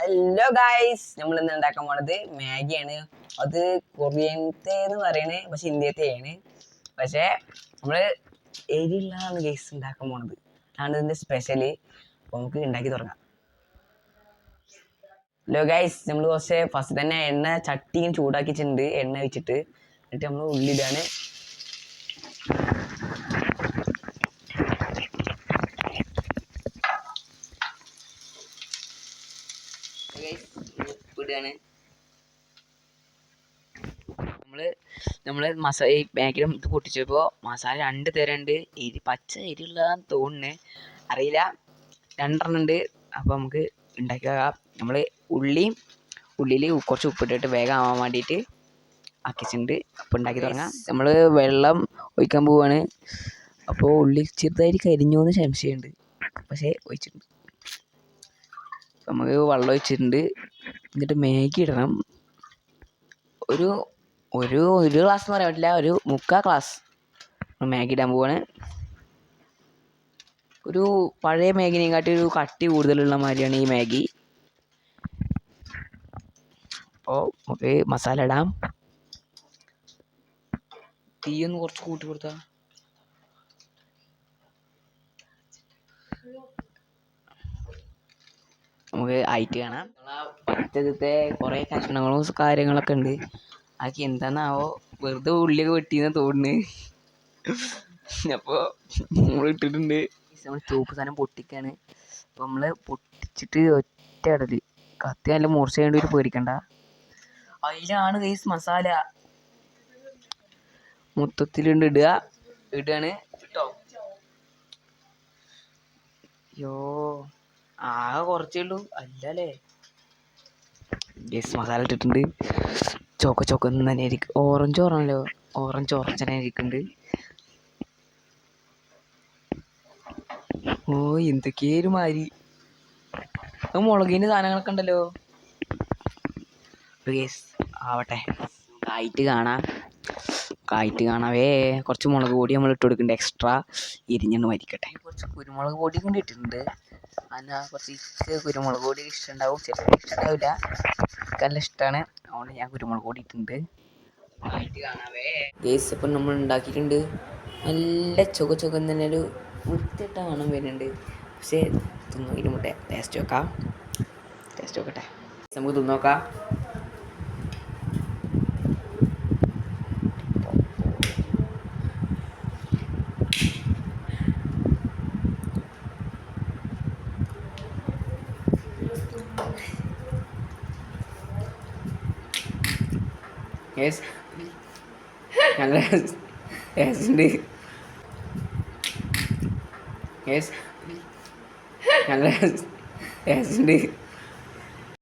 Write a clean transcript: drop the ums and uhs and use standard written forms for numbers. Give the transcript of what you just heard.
Hello guys, നമ്മൾ ഇന്ന് ഉണ്ടാക്കാൻ പോണത് മാഗിയാണ്. അത് കൊറിയൻത്തെ എന്ന് പറയണേ, പക്ഷെ ഇന്ത്യത്തെയാണ്. പക്ഷേ നമ്മള് എരിയില്ലാന്ന് ഗൈസ് ഉണ്ടാക്കാൻ പോണത്. അതാണ് ഇതിന്റെ സ്പെഷ്യല്. അപ്പോൾ നമുക്ക് ഉണ്ടാക്കി തുടങ്ങാം. ഹലോ ഗൈസ്, നമ്മൾ കുറച്ച് ഫസ്റ്റ് തന്നെ എണ്ണ ചട്ടിയും ചൂടാക്കിയിട്ടുണ്ട്. എണ്ണ വെച്ചിട്ട് എന്നിട്ട് നമ്മൾ ഉള്ളിലാണ്. ഉപ്പിടുകയാണ്. നമ്മള് ഈ ബാങ്കിലും ഇത് പൊട്ടിച്ചപ്പോൾ മസാല 2 തരം ഉണ്ട്. പച്ച എരിയുള്ളതാന്ന് തോന്നുന്നു, അറിയില്ല. 2 എണ്ണം ഉണ്ട്. അപ്പോൾ നമുക്ക് ഉണ്ടാക്കി വെക്കാം. നമ്മൾ ഉള്ളിയിൽ കുറച്ച് ഉപ്പിട്ടിട്ട് വേഗം ആവാൻ വേണ്ടിയിട്ട് ആക്കിയിട്ടുണ്ട്. അപ്പോൾ ഉണ്ടാക്കി തുടങ്ങാം. നമ്മൾ വെള്ളം ഒഴിക്കാൻ പോവാണ്. അപ്പോൾ ഉള്ളി ചെറുതായിട്ട് കരിഞ്ഞോ എന്ന് സംശയമുണ്ട്, പക്ഷേ ഒഴിച്ചിട്ടുണ്ട്. നമുക്ക് വെള്ളം ഒഴിച്ചിട്ടുണ്ട്. എന്നിട്ട് മാഗി ഇടണം. ഒരു ഗ്ലാസ് എന്ന് പറയാൻ പറ്റില്ല, ഒരു 3/4 ഗ്ലാസ് മാഗി ഇടാൻ പോവാണ്. ഒരു പഴയ മാഗിനെക്കാട്ടി ഒരു കട്ടി കൂടുതലുള്ള മാതിരിയാണ് ഈ മാഗി. അപ്പോൾ നമുക്ക് മസാല ഇടാം. തീയൊന്ന് കുറച്ച് കൂട്ടി കൊടുത്താൽ നമുക്ക് ആയിട്ട് കാണാം. പച്ചത്തെ കുറേ കഷ്ണങ്ങളും കാര്യങ്ങളൊക്കെ ഉണ്ട്. അതൊക്കെ എന്താന്നാവോ, വെറുതെ ഉള്ളിയൊക്കെ വെട്ടിയെന്ന് തോന്നുന്നു. അപ്പോൾ നമ്മൾ ഇട്ടിട്ടുണ്ട്. നമ്മൾ ചുവപ്പ് സാധനം പൊട്ടിക്കാണ്. അപ്പോൾ നമ്മൾ പൊട്ടിച്ചിട്ട് ഒറ്റ ഇടല്. കത്തി നല്ല മുറിച്ച് വേണ്ടി ഒരു പേടിക്കണ്ട. അതിലാണ് ഗൈസ് മസാല മൊത്തത്തിലുണ്ട് ഇടുകയാണ് കേട്ടോ. യോ, ആകെ കുറച്ചേ ഉള്ളൂ അല്ലേ. ഗൈസ് മസാല ഇട്ടിട്ടുണ്ട്. ചോക്കൊന്നും തന്നെ ആയിരിക്കും. ഓറഞ്ച് തന്നെ ഇരിക്കുന്നുണ്ട്. ഓ, എന്തൊക്കെയൊരു മാതിരി മുളകിൻ്റെ സാധനങ്ങളൊക്കെ ഉണ്ടല്ലോ. ഗൈസ് ആവട്ടെ, കായിട്ട് കാണാവേ. കുറച്ച് മുളക് പൊടി നമ്മൾ ഇട്ട് കൊടുക്കുന്നുണ്ട്, എക്സ്ട്രാ എരിഞ്ഞെണ്ണം മരിക്കട്ടെ. കുറച്ച് കുരുമുളക് പൊടി കൊണ്ട് ഇട്ടിട്ടുണ്ട്. എന്നാൽ കുറച്ച് കുരുമുളക് പൊടി ഇഷ്ടമുണ്ടാവും, ചിലപ്പോൾ ഇഷ്ടമുണ്ടാവില്ല. എനിക്ക് നല്ല ഇഷ്ടമാണ്, അതുകൊണ്ട് ഞാൻ കുരുമുളക് പൊടി ഇട്ടിട്ടുണ്ട്. കായിട്ട് കാണാവേ ഗൈസ്. ഇപ്പം നമ്മൾ ഉണ്ടാക്കിയിട്ടുണ്ട്. നല്ല ചുവന്ന് തന്നെ ഒരു വൃത്തിയിട്ട മണം വരുന്നുണ്ട്. പക്ഷേ തിന്നോട്ടെ, ടേസ്റ്റ് നോക്കട്ടെ. നമുക്ക് തിന്നോക്കാം. യെസ്, നല്ല ടേസ്റ്റ് ഉണ്ട്. യെസ്, നല്ല ടേസ്റ്റ് ഉണ്ട്.